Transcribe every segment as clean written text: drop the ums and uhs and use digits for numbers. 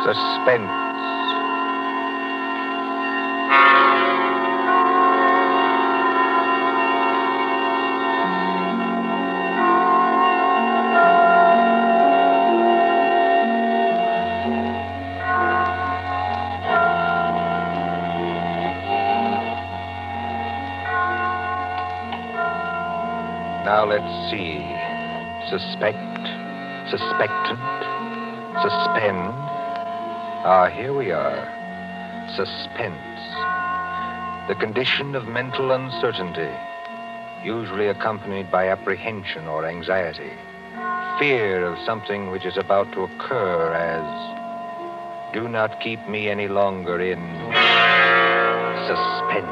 Suspense. Now let's see. Suspect, suspectant, suspend. Here we are. Suspense. The condition of mental uncertainty, usually accompanied by apprehension or anxiety. Fear of something which is about to occur, as do not keep me any longer in suspense.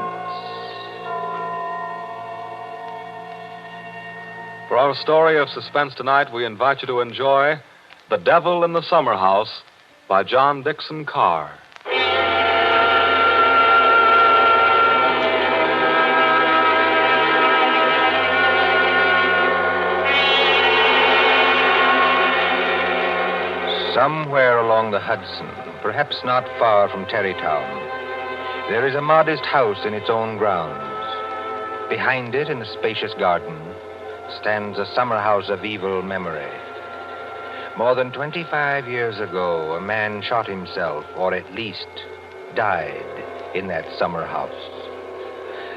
For our story of suspense tonight, we invite you to enjoy The Devil in the Summer House by John Dixon Carr. Somewhere along the Hudson, perhaps not far from Tarrytown, there is a modest house in its own grounds. Behind it, in a spacious garden, stands a summer house of evil memory. More than 25 years ago, a man shot himself, or at least died, in that summer house.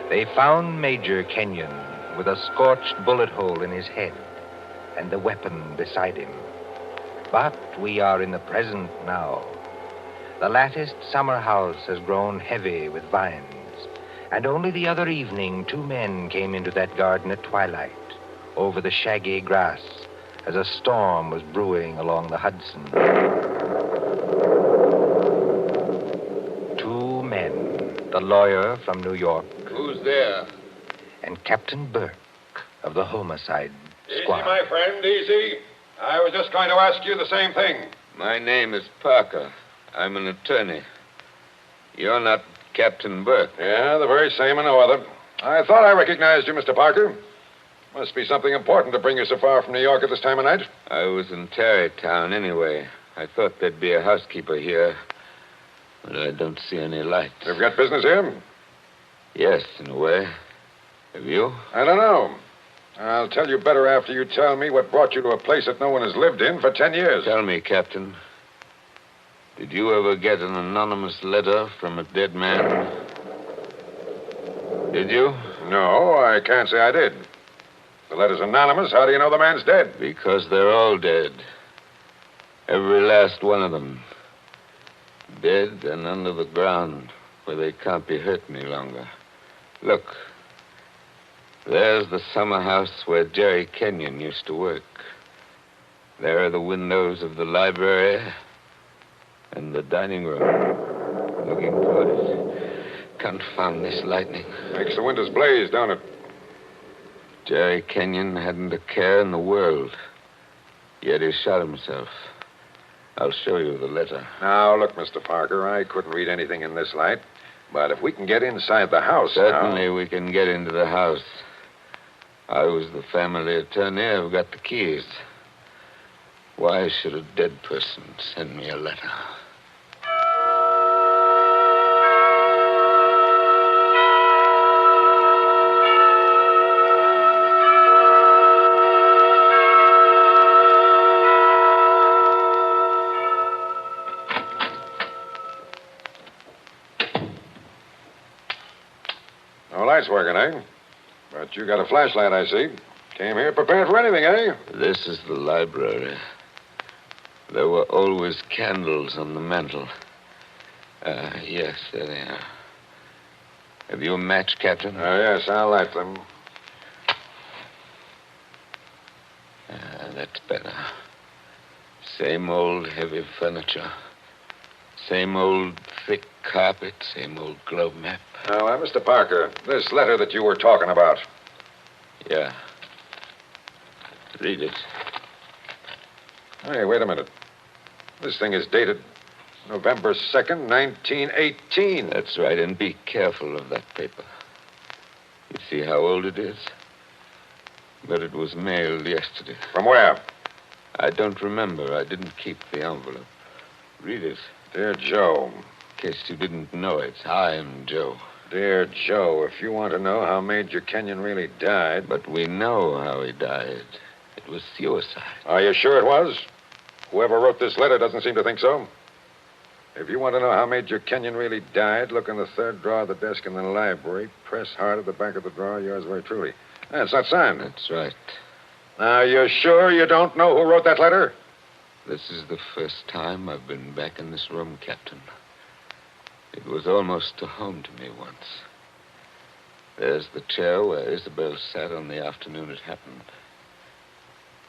They found Major Kenyon with a scorched bullet hole in his head and the weapon beside him. But we are in the present now. The latticed summer house has grown heavy with vines, and only the other evening 2 men came into that garden at twilight, over the shaggy grass, as a storm was brewing along the Hudson. 2 men, the lawyer from New York. Who's there? And Captain Burke of the homicide squad. Easy, my friend, easy. I was just going to ask you the same thing. My name is Parker. I'm an attorney. You're not Captain Burke. Yeah, the very same and no other. I thought I recognized you, Mr. Parker. Must be something important to bring you so far from New York at this time of night. I was in Tarrytown anyway. I thought there'd be a housekeeper here, but I don't see any lights. You've got business here? Yes, in a way. Have you? I don't know. I'll tell you better after you tell me what brought you to a place that no one has lived in for 10 years. Tell me, Captain. Did you ever get an anonymous letter from a dead man? Did you? No, I can't say I did. The letter's anonymous. How do you know the man's dead? Because they're all dead. Every last one of them. Dead and under the ground, where they can't be hurt any longer. Look. There's the summer house where Jerry Kenyon used to work. There are the windows of the library and the dining room. Looking toward it. Confound this lightning. Makes the windows blaze, don't it? Jerry Kenyon hadn't a care in the world. Yet he shot himself. I'll show you the letter. Now, look, Mr. Parker, I couldn't read anything in this light. But if we can get inside the house Certainly we can get into the house. I was the family attorney. I've got the keys. Why should a dead person send me a letter? No lights working, eh? But you got a flashlight, I see. Came here prepared for anything, eh? This is the library. There were always candles on the mantel. Yes, there they are. Have you a match, Captain? Yes, I'll light them. That's better. Same old heavy furniture. Same old thick carpet. Same old globe map. Now, Mr. Parker, this letter that you were talking about. Yeah. Read it. Hey, wait a minute. This thing is dated November 2nd, 1918. That's right, and be careful of that paper. You see how old it is? But it was mailed yesterday. From where? I don't remember. I didn't keep the envelope. Read it. Dear Joe. In case you didn't know it, I'm Joe. Dear Joe, if you want to know how Major Kenyon really died... But we know how he died. It was suicide. Are you sure it was? Whoever wrote this letter doesn't seem to think so. If you want to know how Major Kenyon really died, look in the third drawer of the desk in the library. Press hard at the back of the drawer. Yours very truly. It's not signed. That's right. Now, you're sure you don't know who wrote that letter? This is the first time I've been back in this room, Captain. It was almost a home to me once. There's the chair where Isabel sat on the afternoon it happened.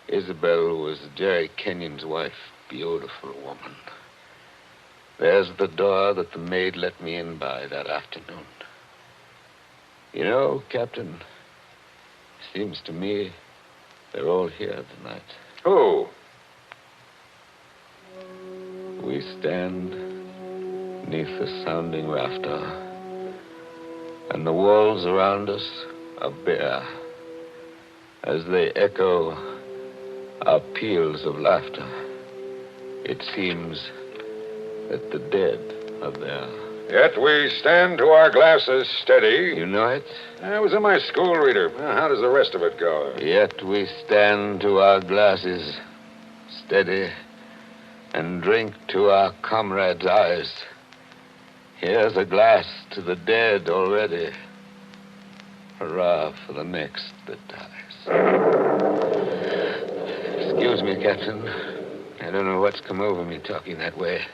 Isabel was Jerry Kenyon's wife. Beautiful woman. There's the door that the maid let me in by that afternoon. You know, Captain, seems to me they're all here tonight. Who? We stand beneath the sounding rafter, and the walls around us are bare as they echo our peals of laughter. It seems that the dead are there. Yet we stand to our glasses steady. You know it? I was in my school reader. How does the rest of it go? Yet we stand to our glasses steady and drink to our comrades' eyes. Here's a glass to the dead already. Hurrah for the next that dies. Excuse me, Captain. I don't know what's come over me talking that way.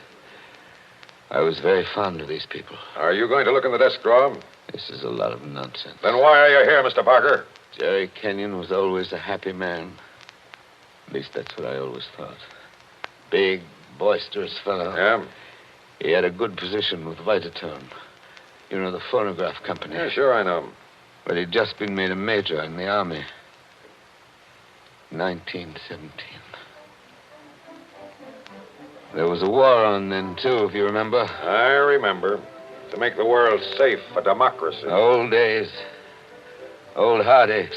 I was very fond of these people. Are you going to look in the desk drawer? This is a lot of nonsense. Then why are you here, Mr. Parker? Jerry Kenyon was always a happy man. At least that's what I always thought. Big, boisterous fellow. Yeah? He had a good position with Vitaturn. You know, the phonograph company. Yeah, sure, I know. But he'd just been made a major in the Army. 1917. There was a war on then, too, if you remember. I remember. To make the world safe for democracy. Old days. Old heartaches.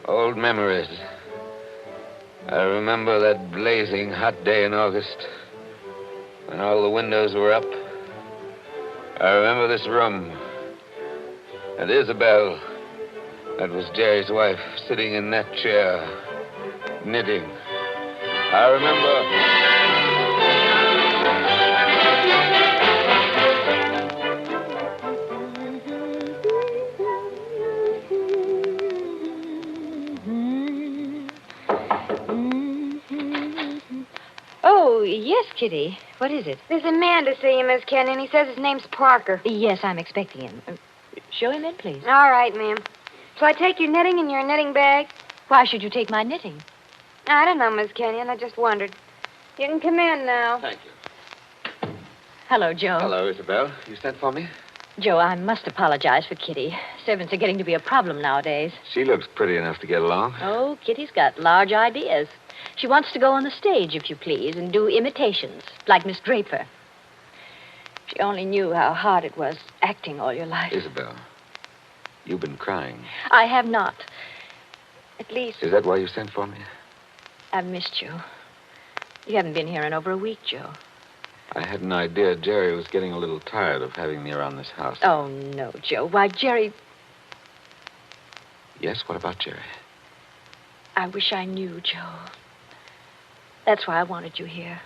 Old memories. I remember that blazing hot day in August when all the windows were up. I remember this room. And Isabel, that was Jerry's wife, sitting in that chair, knitting. I remember... Oh, yes, Kitty. What is it? There's a man to see you, Miss Kenyon. He says his name's Parker. Yes, I'm expecting him. Show him in, please. All right, ma'am. Shall I take your knitting in your knitting bag? Why should you take my knitting? I don't know, Miss Kenyon. I just wondered. You can come in now. Thank you. Hello, Joe. Hello, Isabel. You sent for me? Joe, I must apologize for Kitty. Servants are getting to be a problem nowadays. She looks pretty enough to get along. Oh, Kitty's got large ideas. She wants to go on the stage, if you please, and do imitations, like Miss Draper. If she only knew how hard it was acting all your life. Isabel, you've been crying. I have not. At least, Is that why you sent for me? I've missed you. You haven't been here in over a week, Joe. I had an idea Jerry was getting a little tired of having me around this house. Oh, no, Joe. Why, Jerry... Yes, what about Jerry? I wish I knew, Joe. That's why I wanted you here.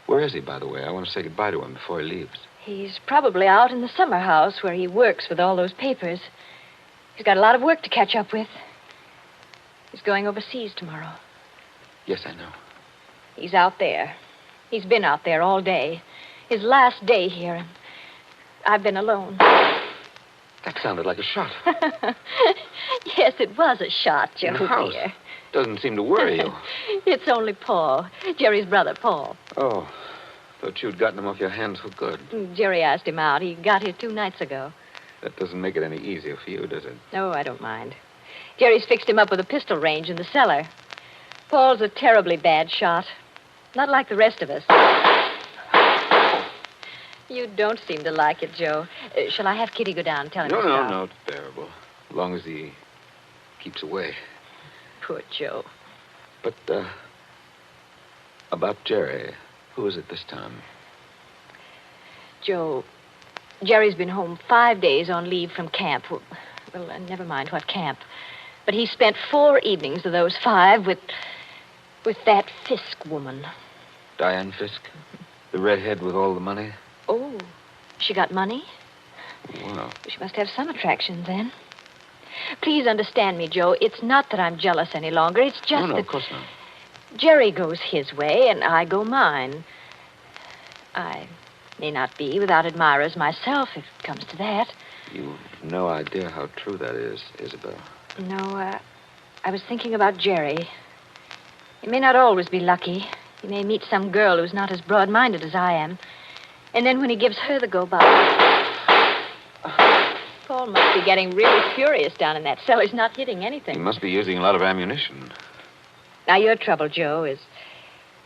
Where is he, by the way? I want to say goodbye to him before he leaves. He's probably out in the summer house where he works with all those papers. He's got a lot of work to catch up with. He's going overseas tomorrow. Yes, I know. He's out there. He's been out there all day. His last day here, and I've been alone. That sounded like a shot. Yes, it was a shot, Joe, In the house. dear. Doesn't seem to worry you. It's only Paul, Jerry's brother, Paul. Oh, thought you'd gotten him off your hands for good. Jerry asked him out. He got here 2 nights ago. That doesn't make it any easier for you, does it? No, I don't mind. Jerry's fixed him up with a pistol range in the cellar. Paul's a terribly bad shot. Not like the rest of us. You don't seem to like it, Joe. Shall I have Kitty go down and tell him to stop? No, it's bearable. As long as he keeps away. Poor Joe. But, about Jerry, who is it this time? Joe, Jerry's been home 5 days on leave from camp. Well, never mind what camp. But he spent 4 evenings of those 5 with that Fisk woman. Diane Fisk? The redhead with all the money? Oh, she got money? Wow. She must have some attraction then. Please understand me, Joe. It's not that I'm jealous any longer. It's just No, that of course not. Jerry goes his way and I go mine. I may not be without admirers myself, if it comes to that. You've no idea how true that is, Isabel. No, I was thinking about Jerry. He may not always be lucky. He may meet some girl who's not as broad-minded as I am. And then when he gives her the go-by... Paul must be getting really furious down in that cell. He's not hitting He anything. must be using a lot of ammunition. Now, your trouble, Joe, is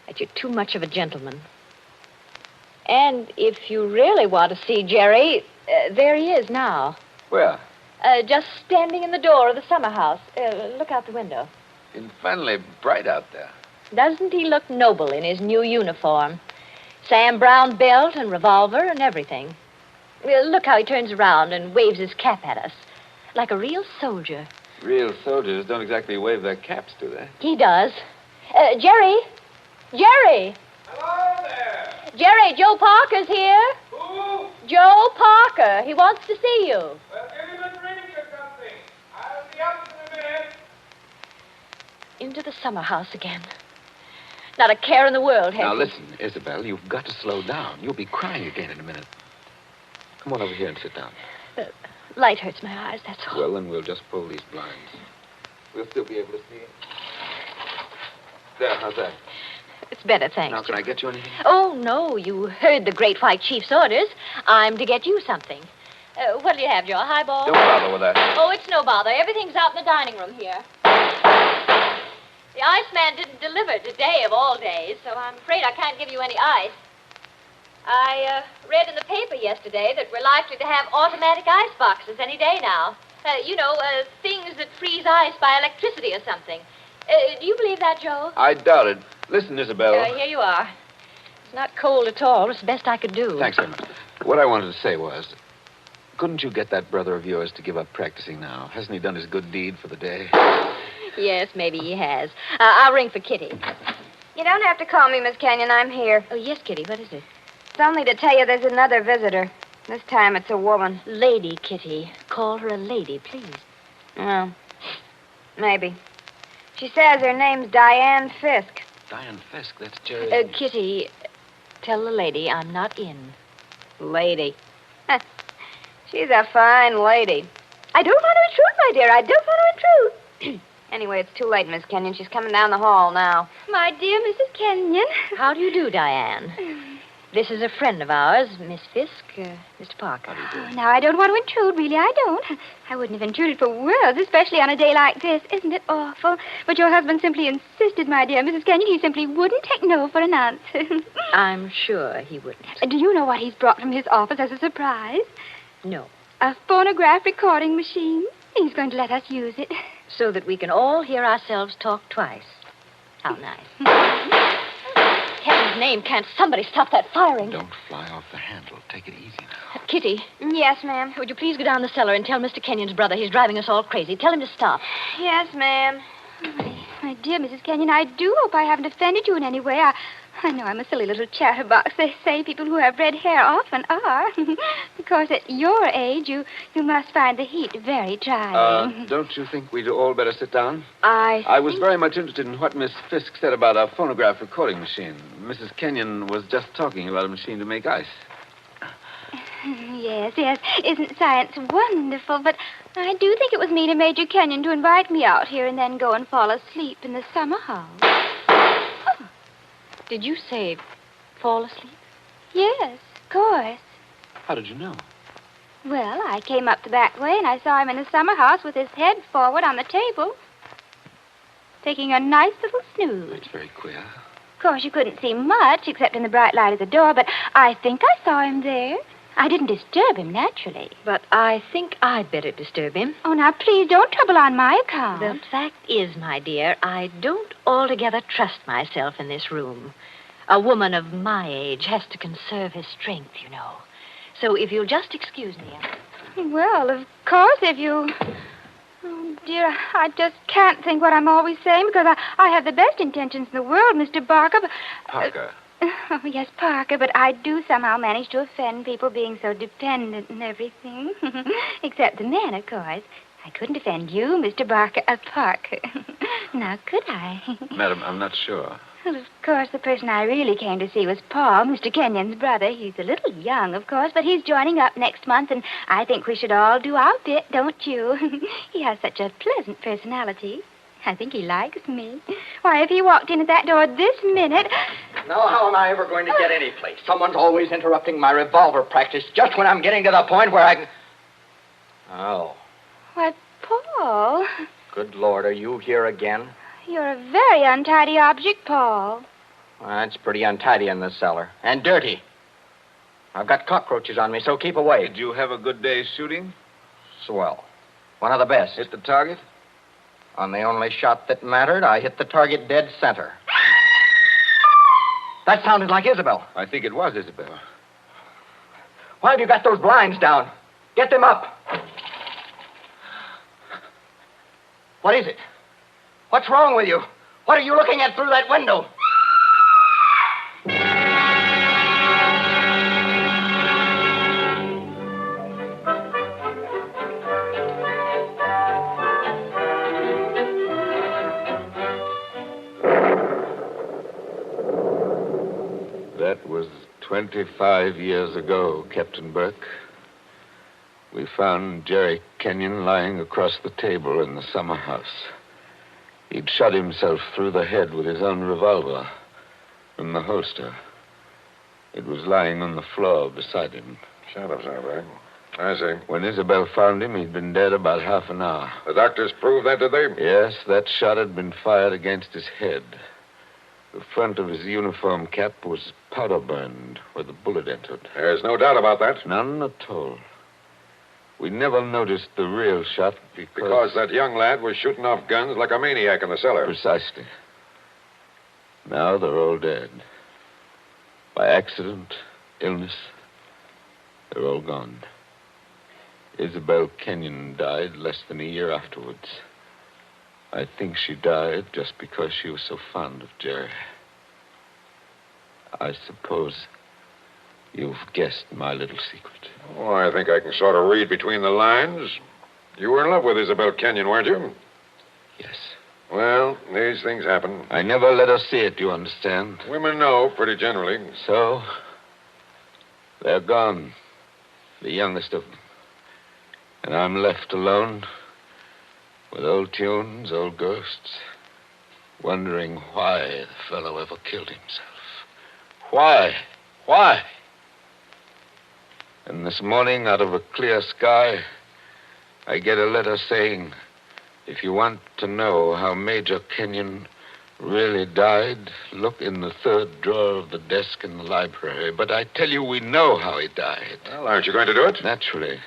that you're too much of a gentleman. And if you really want to see Jerry, there he is now. Where? Just standing in the door of the summer house. Look out the window. Infernally bright out there. Doesn't he look noble in his new uniform? Sam Brown belt and revolver and everything. Look how he turns around and waves his cap at us. Like a real soldier. Real soldiers don't exactly wave their caps, do they? He does. Jerry! Jerry! Hello there. Jerry, Joe Parker's here. Who? Joe Parker. He wants to see you. Well, give him a drink or something. I'll be up in a minute. Into the summer house again. Not a care in the world, has Now, he? listen, Isabel, you've got to slow down. You'll be crying again in a minute. Come on over here and sit down. Light hurts my eyes, that's all. Well, then we'll just pull these blinds. We'll still be able to see it. There, how's that? It's better, thanks. Now, can I get you anything? Oh, no, you heard the Great White Chief's orders. I'm to get you something. What'll you have, Joe? A highball? Don't bother with that. Oh, it's no bother. Everything's out in the dining room here. The iceman didn't deliver today of all days, so I'm afraid I can't give you any ice. I read in the paper yesterday that we're likely to have automatic ice boxes any day now. Things that freeze ice by electricity or something. Do you believe that, Joe? I doubt it. Listen, Isabel. Here you are. It's not cold at all. It's the best I could do. Thanks very much. What I wanted to say was, couldn't you get that brother of yours to give up practicing now? Hasn't he done his good deed for the day? Yes, maybe he has. I'll ring for Kitty. You don't have to call me, Miss Kenyon. I'm here. Oh, yes, Kitty. What is it? It's only to tell you there's another visitor. This time it's a woman. Lady Kitty. Call her a lady, please. Well, maybe. She says her name's Diane Fisk. Diane Fisk, that's Jerry. Kitty, tell the lady I'm not in. Lady. She's a fine lady. I don't want to intrude, my dear. I don't want to intrude. Anyway, it's too late, Miss Kenyon. She's coming down the hall now. My dear Mrs. Kenyon. How do you do, Diane? This is a friend of ours, Miss Fisk, Mr. Parker. Oh, now, I don't want to intrude, really, I don't. I wouldn't have intruded for worlds, especially on a day like this. Isn't it awful? But your husband simply insisted, my dear Mrs. Kenyon. He simply wouldn't take no for an answer. I'm sure he wouldn't. Do you know what he's brought from his office as a surprise? No. A phonograph recording machine. He's going to let us use it. So that we can all hear ourselves talk twice. How nice. Heaven's name, can't somebody stop that firing? Don't fly off the handle. Take it easy now. Kitty, Yes, ma'am. would you please go down the cellar and tell Mr. Kenyon's brother he's driving us all crazy. Tell him to stop. Yes, ma'am. My dear Mrs. Kenyon, I do hope I haven't offended you in any way. I know I'm a silly little chatterbox. They say people who have red hair often are. Because at your age, you must find the heat very trying. Don't you think we'd all better sit down? I was very much interested in what Miss Fisk said about a phonograph recording machine. Mrs. Kenyon was just talking about a machine to make ice. Yes. Isn't science wonderful? But I do think it was mean of Major Kenyon to invite me out here and then go and fall asleep in the summer house. Did you say fall asleep? Yes, of course. How did you know? Well, I came up the back way and I saw him in the summer house with his head forward on the table, taking a nice little snooze. That's very queer. Of course, you couldn't see much except in the bright light of the door, but I think I saw him there. I didn't disturb him, naturally. But I think I'd better disturb him. Oh, now, please don't trouble on my account. The fact is, my dear, I don't altogether trust myself in this room. A woman of my age has to conserve her strength, you know. So if you'll just excuse me. Well, of course, if you... Oh, dear, I just can't think what I'm always saying because I have the best intentions in the world, Mr. Barker, but... Parker. Oh, yes, Parker, but I do somehow manage to offend people being so dependent and everything. Except the men, of course. I couldn't offend you, Mr. Parker. Now, could I? Madam, I'm not sure. Well, of course, the person I really came to see was Paul, Mr. Kenyon's brother. He's a little young, of course, but he's joining up next month, and I think we should all do our bit, don't you? He has such a pleasant personality. I think he likes me. Why, if he walked in at that door this minute... Now, how am I ever going to get any place? Someone's always interrupting my revolver practice just when I'm getting to the point where I can... Oh, Why, Paul, good Lord, are you here again? you're a very untidy object, Paul. Well, it's pretty untidy in this cellar. And dirty. I've got cockroaches on me, so keep away. Did you have a good day's shooting? Swell. One of the best. Hit the target? On the only shot that mattered, I hit the target dead center. That sounded like Isabel. I think it was Isabel. Why have you got those blinds down? Get them up. What is it? What's wrong with you? What are you looking at through that window? That was 25 years ago, Captain Burke. We found Jerry Kenyon lying across the table in the summer house. He'd shot himself through the head with his own revolver from the holster. It was lying on the floor beside him. Shut up, right? I see. When Isabel found him, he'd been dead about half an hour. The doctors proved that, did they? Yes, that shot had been fired against his head. The front of his uniform cap was powder burned where the bullet entered. There's no doubt about that. None at all. We never noticed the real shot Because that young lad was shooting off guns like a maniac in the cellar. Precisely. Now they're all dead. By accident, illness, they're all gone. Isabel Kenyon died less than a year afterwards. I think she died just because she was so fond of Jerry. I suppose you've guessed my little secret. Oh, I think I can sort of read between the lines. You were in love with Isabel Kenyon, weren't you? Yes. Well, these things happen. I never let her see it, you understand? Women know, pretty generally. So, they're gone. The youngest of them. And I'm left alone with old tunes, old ghosts, wondering why the fellow ever killed himself. Why? Why? And this morning, out of a clear sky, I get a letter saying, if you want to know how Major Kenyon really died, look in the third drawer of the desk in the library. But I tell you, we know how he died. Well, aren't you going to do it? Naturally.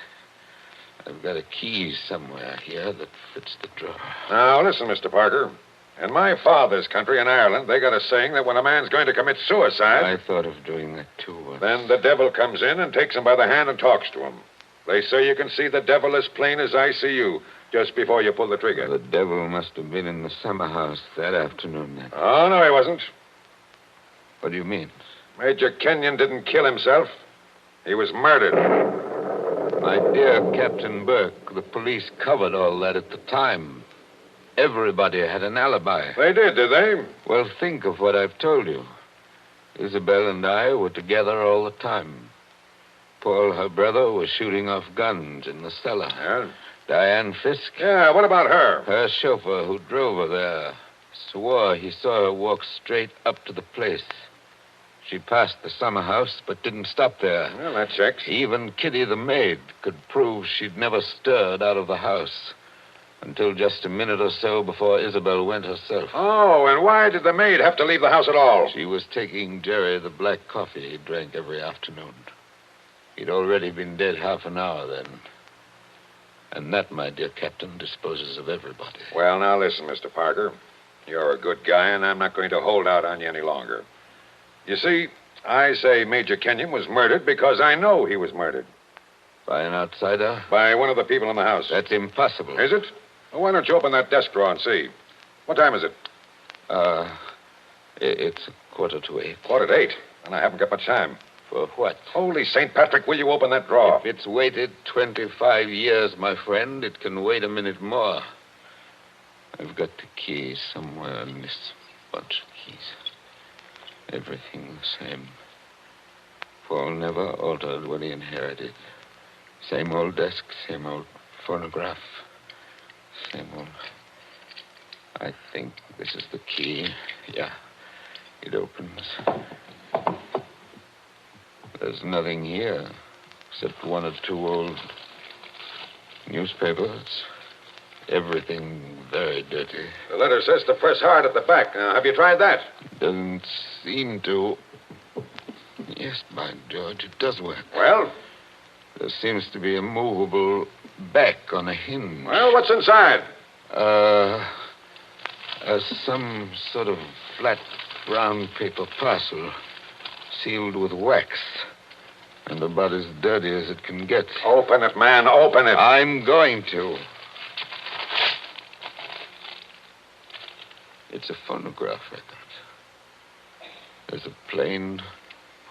I've got a key somewhere here that fits the drawer. Now, listen, Mr. Parker. In my father's country, in Ireland, they got a saying that when a man's going to commit suicide... I thought of doing that, too. Then the devil comes in and takes him by the hand and talks to him. They say you can see the devil as plain as I see you just before you pull the trigger. The devil must have been in the summer house that afternoon, then. Oh, no, he wasn't. What do you mean? Major Kenyon didn't kill himself. He was murdered. My dear Captain Burke, the police covered all that at the time. Everybody had an alibi. They did they? Well, think of what I've told you. Isabel and I were together all the time. Paul, her brother, was shooting off guns in the cellar. Yeah? Diane Fisk. Yeah, what about her? Her chauffeur who drove her there swore he saw her walk straight up to the place. She passed the summer house, but didn't stop there. Well, that checks. Even Kitty, the maid, could prove she'd never stirred out of the house until just a minute or so before Isabel went herself. Oh, and why did the maid have to leave the house at all? She was taking Jerry the black coffee he drank every afternoon. He'd already been dead half an hour then. And that, my dear Captain, disposes of everybody. Well, now listen, Mr. Parker. You're a good guy, and I'm not going to hold out on you any longer. You see, I say Major Kenyon was murdered because I know he was murdered. By an outsider? By one of the people in the house. That's impossible. Is it? Well, why don't you open that desk drawer and see? What time is it? It's 7:45. 7:45. And I haven't got much time. For what? Holy St. Patrick, will you open that drawer? If it's waited 25 years, my friend, it can wait a minute more. I've got the key somewhere in this bunch of keys. Everything the same. Paul never altered what he inherited. Same old desk, same old phonograph. Same old... I think this is the key. Yeah, it opens. There's nothing here except one or two old newspapers. Everything very dirty. The letter says to press hard at the back. Have you tried that? Doesn't seem to. Yes, by George, it does work. Well? There seems to be a movable back on a hinge. Well, what's inside? Some sort of flat brown paper parcel sealed with wax. And about as dirty as it can get. Open it, man. Open it. I'm going to. It's a phonograph record. There's a plain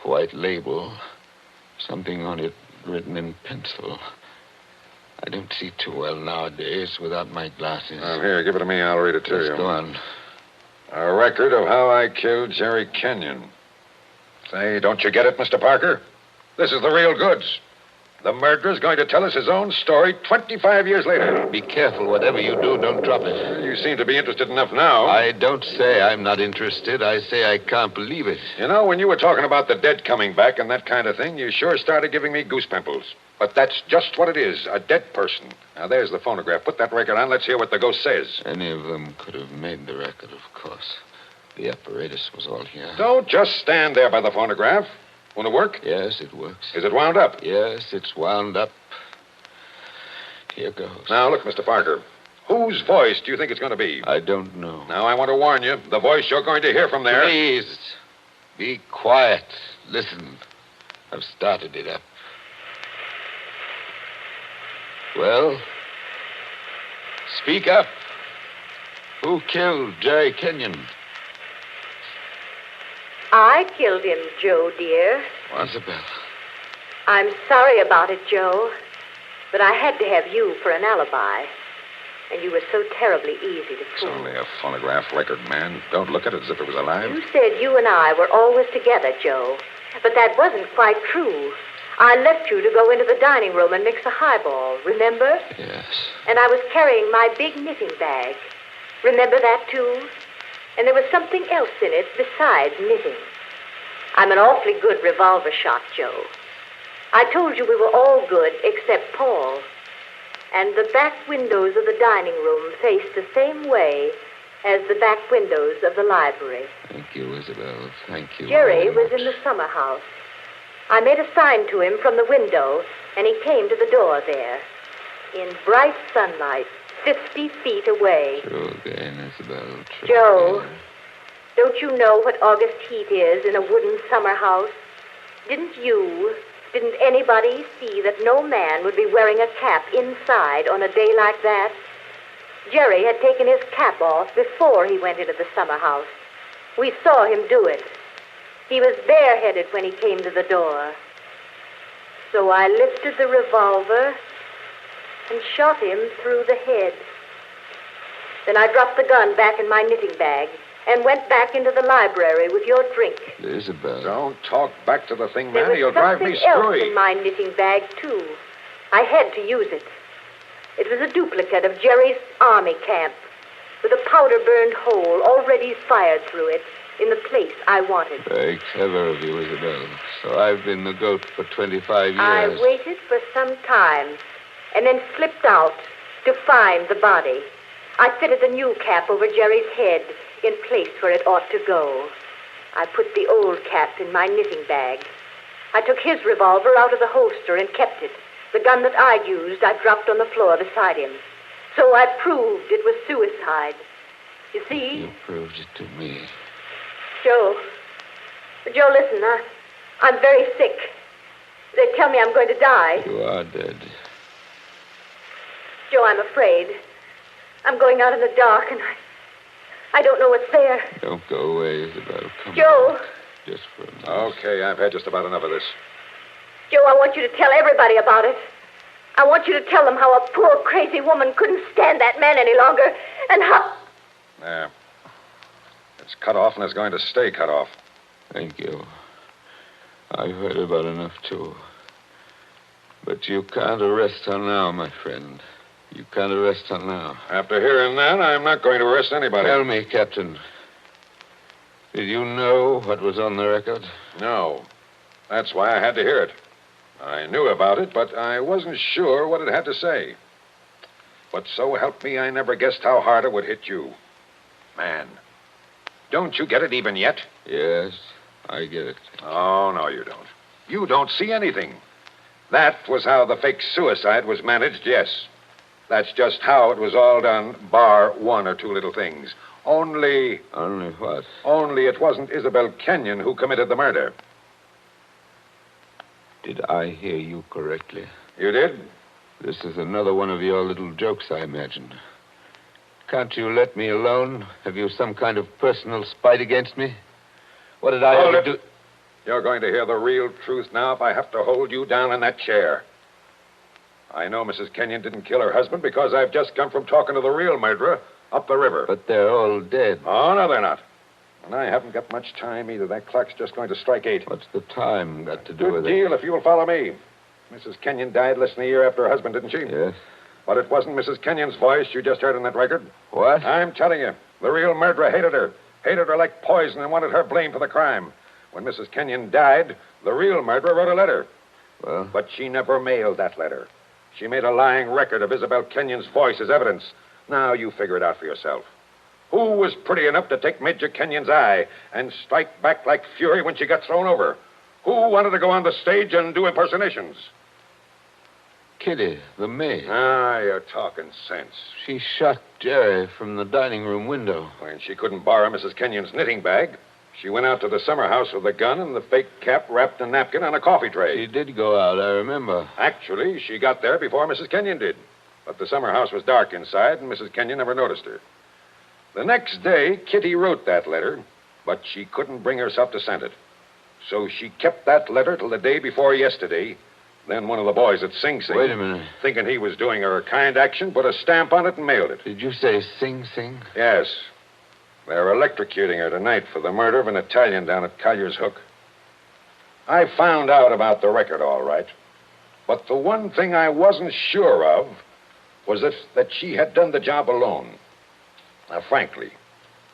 white label. Something on it written in pencil. I don't see too well nowadays without my glasses. Here, give it to me. I'll read it to you. Go on. A record of how I killed Jerry Kenyon. Say, don't you get it, Mr. Parker? This is the real goods. The murderer's going to tell us his own story 25 years later. Be careful. Whatever you do, don't drop it. Well, you seem to be interested enough now. I don't say I'm not interested. I say I can't believe it. You know, when you were talking about the dead coming back and that kind of thing, you sure started giving me goose pimples. But that's just what it is, a dead person. Now, there's the phonograph. Put that record on. Let's hear what the ghost says. Any of them could have made the record, of course. The apparatus was all here. Don't just stand there by the phonograph. Won't it work? Yes, it works. Is it wound up? Yes, it's wound up. Here goes. Now, look, Mr. Parker. Whose voice do you think it's going to be? I don't know. Now, I want to warn you. The voice you're going to hear from there... Please, be quiet. Listen. I've started it up. Well, speak up. Who killed Jerry Kenyon? I killed him, Joe, dear. Isabel. I'm sorry about it, Joe. But I had to have you for an alibi. And you were so terribly easy to It's fool. only a phonograph record, man. Don't look at it as if it was alive. You said you and I were always together, Joe. But that wasn't quite true. I left you to go into the dining room and mix a highball, remember? Yes. And I was carrying my big knitting bag. Remember that, too? And there was something else in it besides knitting. I'm an awfully good revolver shot, Joe. I told you we were all good except Paul. And the back windows of the dining room faced the same way as the back windows of the library. Thank you, Isabel. Thank you. Jerry very was much. in the summer house. I made a sign to him from the window, and he came to the door there. In bright sunlight, 50 feet away. True again, Isabel. True Joe, again. don't you know what August heat is in a wooden summer house? Didn't anybody see that no man would be wearing a cap inside on a day like that? Jerry had taken his cap off before he went into the summer house. We saw him do it. He was bareheaded when he came to the door. So I lifted the revolver and shot him through the head. Then I dropped the gun back in my knitting bag and went back into the library with your drink. Isabel. Don't talk back to the thing, There man. was You'll drive something me else screwy. in my knitting bag, too. I had to use it. It was a duplicate of Jerry's army camp with a powder-burned hole already fired through it in the place I wanted. Very clever of you, Isabel. So I've been the goat for 25 years. I waited for some time and then slipped out to find the body. I fitted the new cap over Jerry's head in place where it ought to go. I put the old cap in my knitting bag. I took his revolver out of the holster and kept it. The gun that I'd used, I dropped on the floor beside him. So I proved it was suicide. You see? You proved it to me. Joe, listen, I'm very sick. They tell me I'm going to die. You are dead. Joe, I'm afraid. I'm going out in the dark, and I don't know what's there. Don't go away, Isabel. Come Joe. on. Just for a minute. Okay, I've had just about enough of this. Joe, I want you to tell everybody about it. I want you to tell them how a poor, crazy woman couldn't stand that man any longer, and how... Yeah. It's cut off, and it's going to stay cut off. Thank you. I've heard about enough, too. But you can't arrest her now, my friend. You can't arrest her now. After hearing that, I'm not going to arrest anybody. Tell me, Captain. Did you know what was on the record? No. That's why I had to hear it. I knew about it, but I wasn't sure what it had to say. But so help me, I never guessed how hard it would hit you. Man, don't you get it even yet? Yes, I get it. Oh, no, you don't. You don't see anything. That was how the fake suicide was managed, yes. That's just how it was all done, bar one or two little things. Only what? Only it wasn't Isabel Kenyon who committed the murder. Did I hear you correctly? You did? This is another one of your little jokes, I imagine. Can't you let me alone? Have you some kind of personal spite against me? What did I ever do? You're going to hear the real truth now if I have to hold you down in that chair. I know Mrs. Kenyon didn't kill her husband because I've just come from talking to the real murderer up the river. But they're all dead. Oh, no, they're not. And I haven't got much time either. That clock's just going to strike 8. What's the time got to do with it? Good deal if you'll follow me. Mrs. Kenyon died less than a year after her husband, didn't she? Yes. But it wasn't Mrs. Kenyon's voice you just heard on that record. What? I'm telling you, the real murderer hated her. Hated her like poison and wanted her blamed for the crime. When Mrs. Kenyon died, the real murderer wrote a letter. Well? But she never mailed that letter. She made a lying record of Isabel Kenyon's voice as evidence. Now you figure it out for yourself. Who was pretty enough to take Major Kenyon's eye and strike back like fury when she got thrown over? Who wanted to go on the stage and do impersonations? Kitty, the maid. Ah, you're talking sense. She shot Jerry from the dining room window. When she couldn't borrow Mrs. Kenyon's knitting bag, she went out to the summer house with a gun and the fake cap wrapped in a napkin on a coffee tray. She did go out, I remember. Actually, she got there before Mrs. Kenyon did. But the summer house was dark inside, and Mrs. Kenyon never noticed her. The next day, Kitty wrote that letter, but she couldn't bring herself to send it. So she kept that letter till the day before yesterday. Then one of the boys at Sing Sing... Wait a minute. ...thinking he was doing her a kind action, put a stamp on it and mailed it. Did you say Sing Sing? Yes. They're electrocuting her tonight for the murder of an Italian down at Collier's Hook. I found out about the record, all right. But the one thing I wasn't sure of was that she had done the job alone. Now, frankly,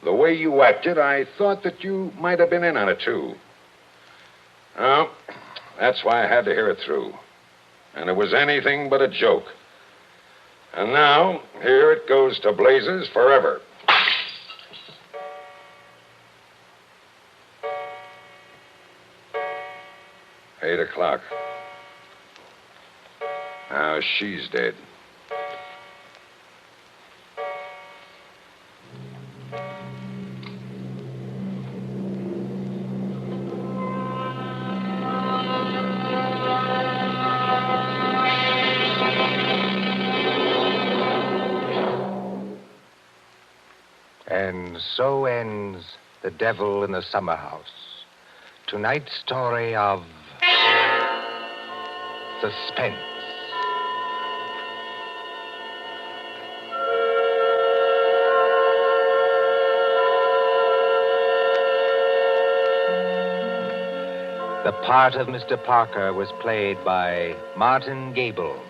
the way you acted, I thought that you might have been in on it, too. Well, that's why I had to hear it through. And it was anything but a joke. And now, here it goes to blazes forever. Eight o'clock. Now she's dead. And so ends The Devil in the Summer House. Tonight's story of suspense. The part of Mr. Parker was played by Martin Gable.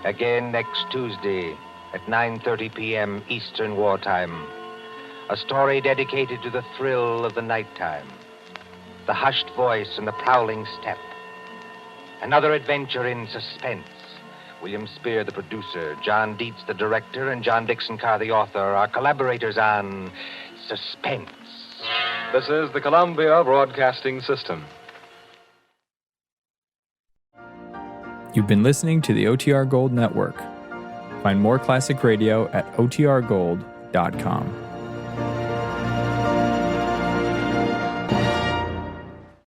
Again next Tuesday at 9:30 p.m. Eastern Wartime. A story dedicated to the thrill of the nighttime, the hushed voice and the prowling step. Another adventure in suspense. William Spear, the producer, John Dietz, the director, and John Dixon Carr, the author, are collaborators on Suspense. This is the Columbia Broadcasting System. You've been listening to the OTR Gold Network. Find more classic radio at otrgold.com.